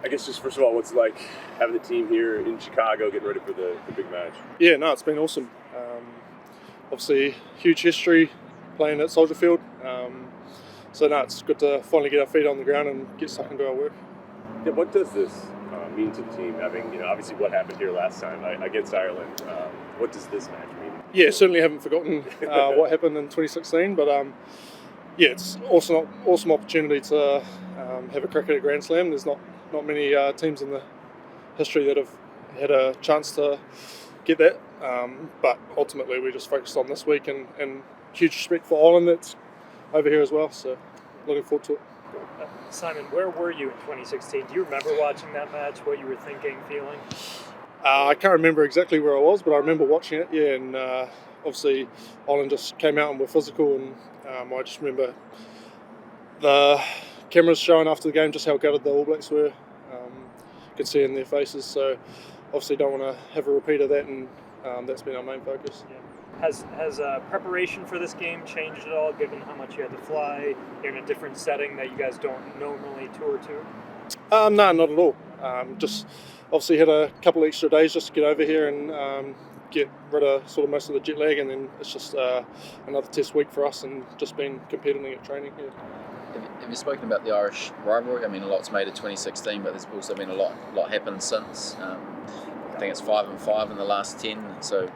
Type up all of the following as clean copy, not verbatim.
I guess just first of all, what's it like having the team here in Chicago getting ready for the big match? Yeah, no, it's been awesome. Obviously, huge history playing at Soldier Field. So no, it's good to finally get our feet on the ground and get stuck into our work. Yeah, what does this mean to the team? Having obviously what happened here last time against Ireland. What does this match mean? Yeah, certainly haven't forgotten what happened in 2016, but yeah, it's awesome opportunity to have a crack at Grand Slam. There's not many teams in the history that have had a chance to get that, but ultimately we just focused on this week and huge respect for Ireland that's over here as well, so looking forward to it. Simon, where were you in 2016? Do you remember watching that match, what you were thinking, feeling? I can't remember exactly where I was, but I remember watching it, yeah, and obviously Ireland just came out and were physical, and I just remember the cameras showing after the game just how gutted the All Blacks were. Could see in their faces, so obviously don't want to have a repeat of that, and that's been our main focus. Yeah. Has preparation for this game changed at all, given how much you had to fly in a different setting that you guys don't normally tour to? No, not at all. Just obviously had a couple of extra days just to get over here and get rid of sort of most of the jet lag, and then it's just another test week for us and just been competing at training here. Have you spoken about the Irish rivalry? I mean, a lot's made of 2016, but there's also been a lot happened since. I think it's 5-5 in the last 10, so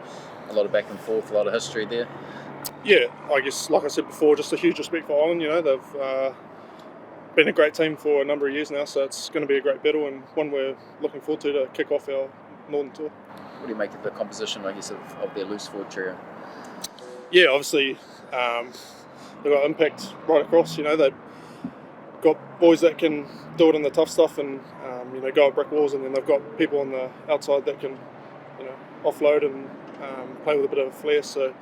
a lot of back and forth, a lot of history there. Yeah, I guess, like I said before, just a huge respect for Ireland. They've been a great team for a number of years now, so it's going to be a great battle and one we're looking forward to kick off our Northern Tour. What do you make of the composition, I guess, of their loose forward trio? Yeah, obviously they've got impact right across. They've got boys that can do it in the tough stuff and go at brick walls, and then they've got people on the outside that can offload and play with a bit of a flair. So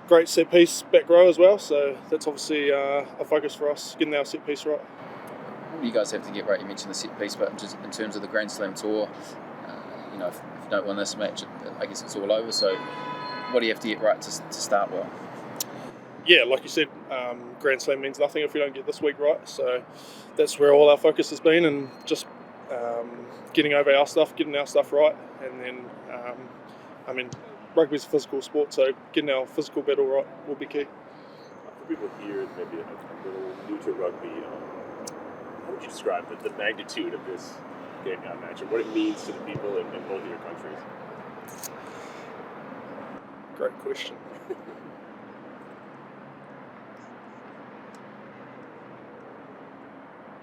great set piece back row as well. So that's obviously a focus for us, getting our set piece right. What do you guys have to get right? You mentioned the set piece, but just in terms of the Grand Slam tour, if you don't win this match, I guess it's all over. So what do you have to get right to start well? Yeah, like you said, Grand Slam means nothing if we don't get this week right. So that's where all our focus has been, and just getting over our stuff, getting our stuff right, and then, rugby's a physical sport, so getting our physical battle right will be key. For people here, maybe a little new to rugby, how would you describe the magnitude of this game match and what it means to the people in both of your countries? Great question.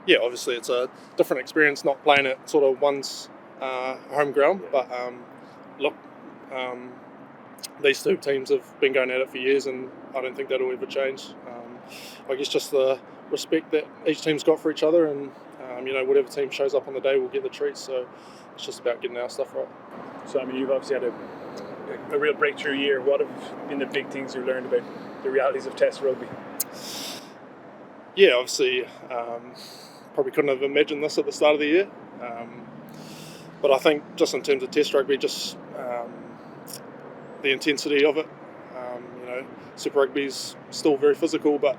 Yeah, obviously it's a different experience not playing at sort of one's home ground, but these two teams have been going at it for years, and I don't think that'll ever change. I guess just the respect that each team's got for each other, and whatever team shows up on the day will get the treats. So it's just about getting our stuff right. So you've obviously had a real breakthrough year. What have been the big things you learned about the realities of Test rugby? Yeah, obviously, probably couldn't have imagined this at the start of the year. But I think just in terms of Test rugby, just the intensity of it. Super Rugby's still very physical, but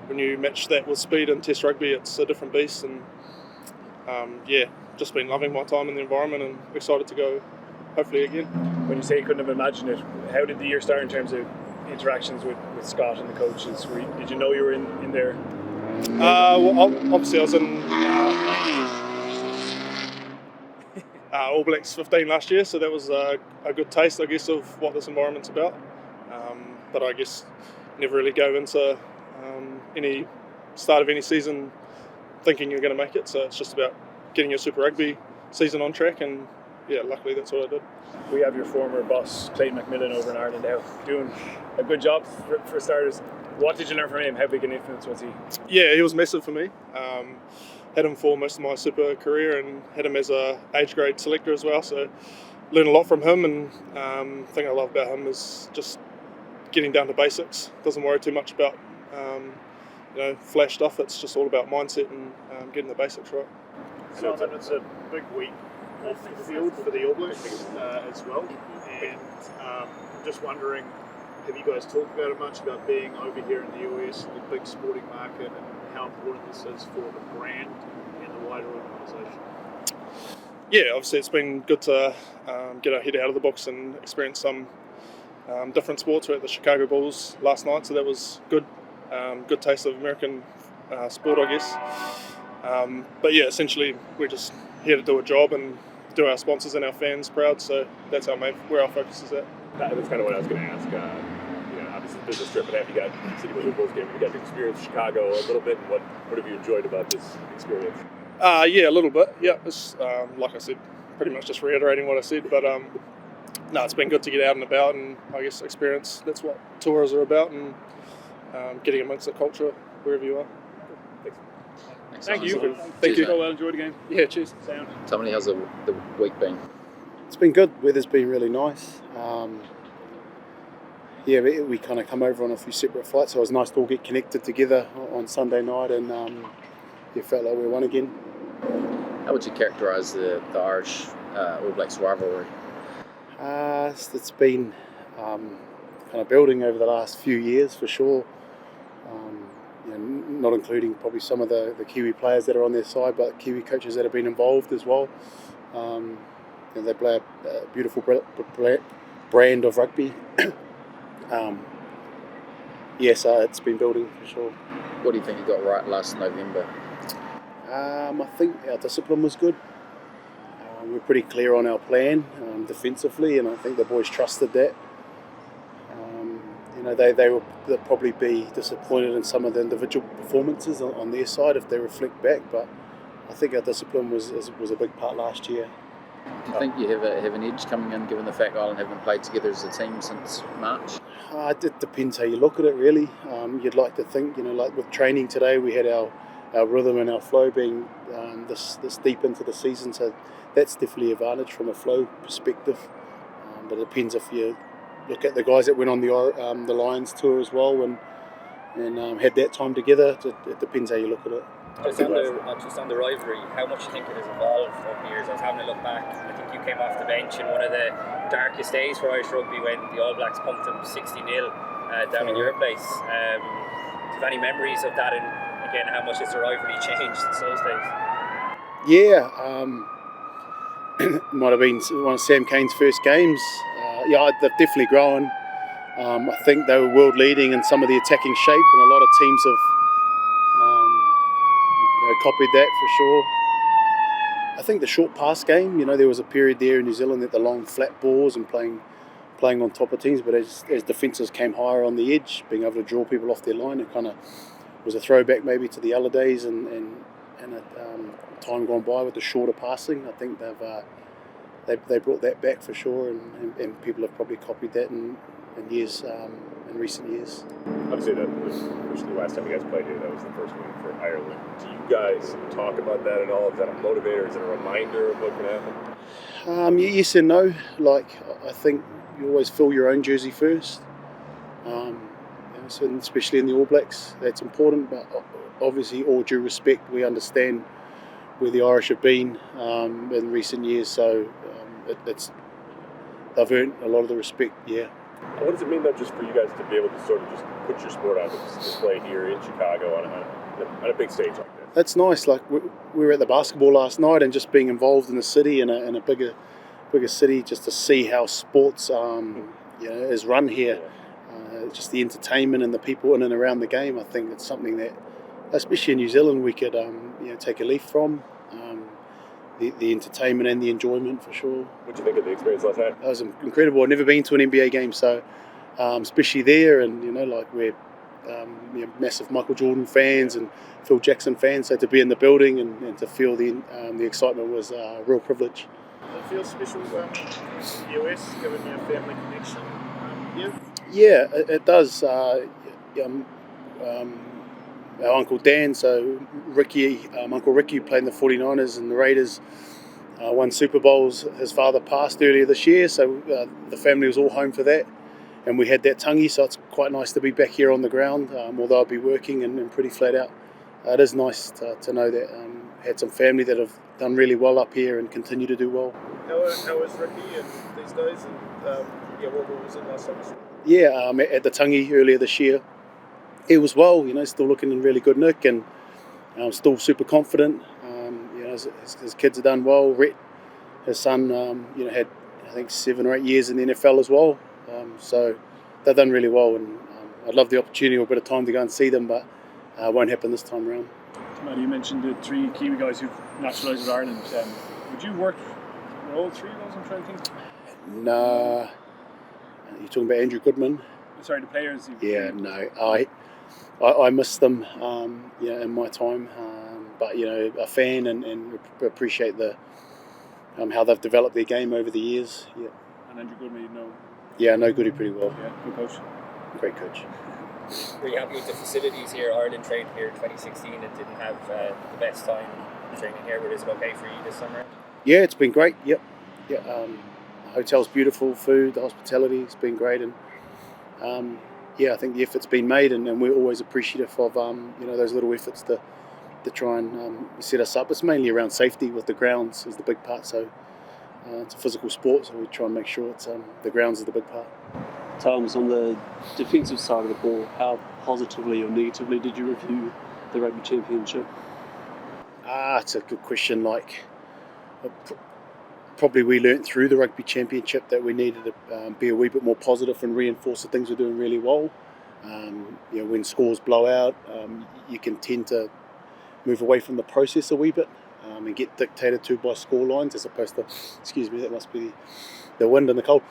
when you match that with speed in Test rugby, it's a different beast. And just been loving my time in the environment and excited to go hopefully again. When you say you couldn't have imagined it, how did the year start in terms of interactions with Scott and the coaches? Did you know you were in there? Obviously I was in All Blacks 15 last year, so that was a good taste, I guess, of what this environment's about. But I guess never really go into any start of any season thinking you're going to make it, so it's just about getting your Super Rugby season on track, and yeah, luckily that's what I did. We have your former boss, Clayton McMillan, over in Ireland now, doing a good job for starters. What did you learn from him? How big an influence was he? Yeah, he was massive for me. Had him for most of my super career and had him as a age grade selector as well, so learned a lot from him, and the thing I love about him is just getting down to basics. Doesn't worry too much about flash stuff. It's just all about mindset and getting the basics right. Simon, it's a big week off the field for the All Blacks as well, and I'm just wondering, have you guys talked about it much, about being over here in the US, the big sporting market, and how important this is for the brand and the wider organisation? Yeah, obviously it's been good to get our head out of the box and experience some different sports. We're at the Chicago Bulls last night, so that was good. Good taste of American sport, I guess. But yeah, essentially we're just here to do a job and do our sponsors and our fans proud. So that's where our focus is at. That's kind of what I was going to ask. Obviously, business trip and a half. You got City Wizard Bulls game. You got to experience Chicago a little bit. And what have you enjoyed about this experience? Yeah, a little bit. Yeah, it's like I said, pretty much just reiterating what I said. But no, it's been good to get out and about and I guess experience. That's what tours are about, and getting amongst the culture wherever you are. Thanks. Thank you. Thank you. Go well, enjoy the game. Yeah, cheers. Sound. Tamati, how's the week been? It's been good. Weather's been really nice. Yeah, we kind of come over on a few separate flights, so it was nice to all get connected together on Sunday night, and it felt like we won again. How would you characterise the Irish All Blacks rivalry? It's been kind of building over the last few years for sure. Not including probably some of the Kiwi players that are on their side, but Kiwi coaches that have been involved as well. They play a beautiful brand of rugby. Yes, it's been building for sure. What do you think you got right last November? I think our discipline was good. We're pretty clear on our plan defensively, and I think the boys trusted that. They'll probably be disappointed in some of the individual performances on their side if they reflect back, but I think our discipline was a big part last year. Do you think you have an edge coming in, given the fact Ireland haven't played together as a team since March? It depends how you look at it, really. You'd like to think, like with training today, we had our rhythm and our flow being this deep into the season, so that's definitely an advantage from a flow perspective. But it depends if you look at the guys that went on the Lions tour as well and had that time together. It depends how you look at it. Just on the rivalry, how much do you think it has evolved over the years? I was having a look back. I think you came off the bench in one of the darkest days for Irish rugby when the All Blacks pumped them 60-0 down in your place. Do you have any memories of that? And again, how much has the rivalry changed since those days? Yeah, might have been one of Sam Cane's first games. They've definitely grown. I think they were world leading in some of the attacking shape, and a lot of teams have copied that for sure. I think the short pass game, there was a period there in New Zealand that the long flat balls and playing on top of teams, but as defences came higher on the edge, being able to draw people off their line, it kind of was a throwback maybe to the other days and a time gone by with the shorter passing. I think they brought that back for sure, and people have probably copied that in recent years. Obviously, the last time you guys played here, that was the first win for Ireland. Do you guys talk about that at all? Is that a motivator? Is it a reminder of what can happen? Yes and no. I think you always fill your own jersey first. So especially in the All Blacks, that's important. But obviously, all due respect, we understand where the Irish have been in recent years. So they've earned a lot of the respect. Yeah. What does it mean, though, just for you guys to be able to sort of just put your sport on display here in Chicago on a big stage like that? That's nice. We were at the basketball last night, and just being involved in the city in a bigger city, just to see how sports is run here, just the entertainment and the people in and around the game. I think it's something that, especially in New Zealand, we could take a leaf from. The entertainment and the enjoyment for sure. What do you think of the experience last night? That was incredible. I've never been to an NBA game, so especially there, and we're massive Michael Jordan fans and Phil Jackson fans, so to be in the building and to feel the excitement was a real privilege. Does it feel special in the US, given your family connection here? Yeah, it does. Our Uncle Dan, so Ricky, Uncle Ricky played in the 49ers and the Raiders, won Super Bowls. His father passed earlier this year, so the family was all home for that. And we had that tangi, so it's quite nice to be back here on the ground, although I'll be working and pretty flat out. It is nice to know that had some family that have done really well up here and continue to do well. How is Ricky these days? And what was it last summer? Yeah, at the tangi earlier this year. It was well, still looking in really good nick and still super confident. His kids have done well. Rhett his son, had I think 7 or 8 years in the NFL as well. So they've done really well, and I'd love the opportunity or a bit of time to go and see them, but it won't happen this time around. Tamati, you mentioned the 3 Kiwi guys who've naturalised with Ireland. Would you work with all 3 of those? I'm trying to think. Nah, you're talking about Andrew Goodman? Sorry, the players. Yeah, no, I miss them, in my time, but a fan and appreciate the how they've developed their game over the years. Yeah. And Andrew Goodman, you know. Yeah, I know Goody pretty well. Yeah, good coach. Great coach. Were you happy with the facilities here? Ireland trained here in 2016 and didn't have the best time training here, but is it okay for you this summer? Yeah, it's been great. Yep. Yeah. Hotel's beautiful, food, the hospitality has been great, and I think the effort's been made, and we're always appreciative of those little efforts to try and set us up. It's mainly around safety with the grounds is the big part. So it's a physical sport, so we try and make sure it's the grounds is the big part. Tom's on the defensive side of the ball. How positively or negatively did you review the Rugby Championship? It's a good question. Probably we learnt through the Rugby Championship that we needed to be a wee bit more positive and reinforce the things we're doing really well. When scores blow out, you can tend to move away from the process a wee bit and get dictated to by score lines as opposed to, excuse me, that must be the wind and the cold,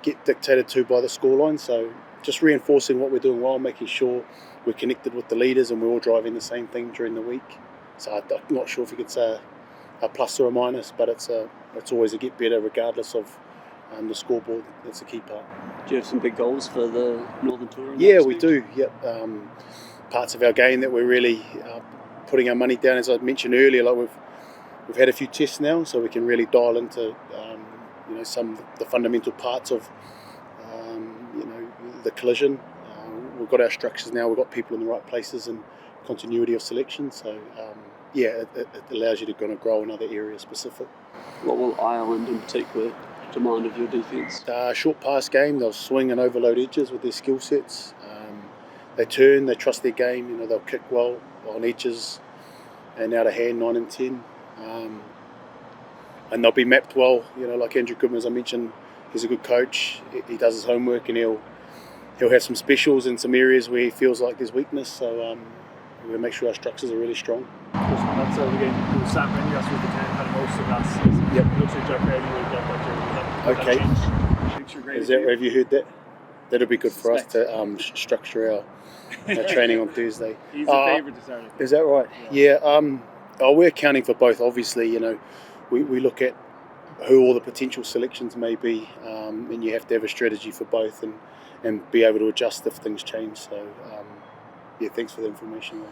get dictated to by the score line. So just reinforcing what we're doing well, making sure we're connected with the leaders and we're all driving the same thing during the week. So I'm not sure if you could say a plus or a minus, but it's always a get better regardless of the scoreboard. That's a key part. Do you have some big goals for the Northern Tour? Yeah, we do. Yep. Parts of our game that we're really putting our money down, as I mentioned earlier, we've had a few tests now, so we can really dial into some of the fundamental parts of the collision. We've got our structures now. We've got people in the right places and continuity of selection. So it allows you to kind of grow in other areas specific. What will Ireland in particular demand of your defence? Short pass game. They'll swing and overload edges with their skill sets. They turn. They trust their game. They'll kick well on edges and out of hand 9 and 10. And they'll be mapped well. Like Andrew Goodman, as I mentioned, he's a good coach. He does his homework, and he'll have some specials in some areas where he feels like there's weakness. So we'll make sure our structures are really strong. That's again, Sam Rennie, that's what the 10 had most of last season. Yep. It looks like Jack Brady will get that jersey. Okay. Is that, have you heard that? That'll be good for us to structure our training on Thursday. He's a favourite to start it. Is that right? Yeah. We're accounting for both. Obviously, we look at who all the potential selections may be, and you have to have a strategy for both and be able to adjust if things change. So, thanks for the information.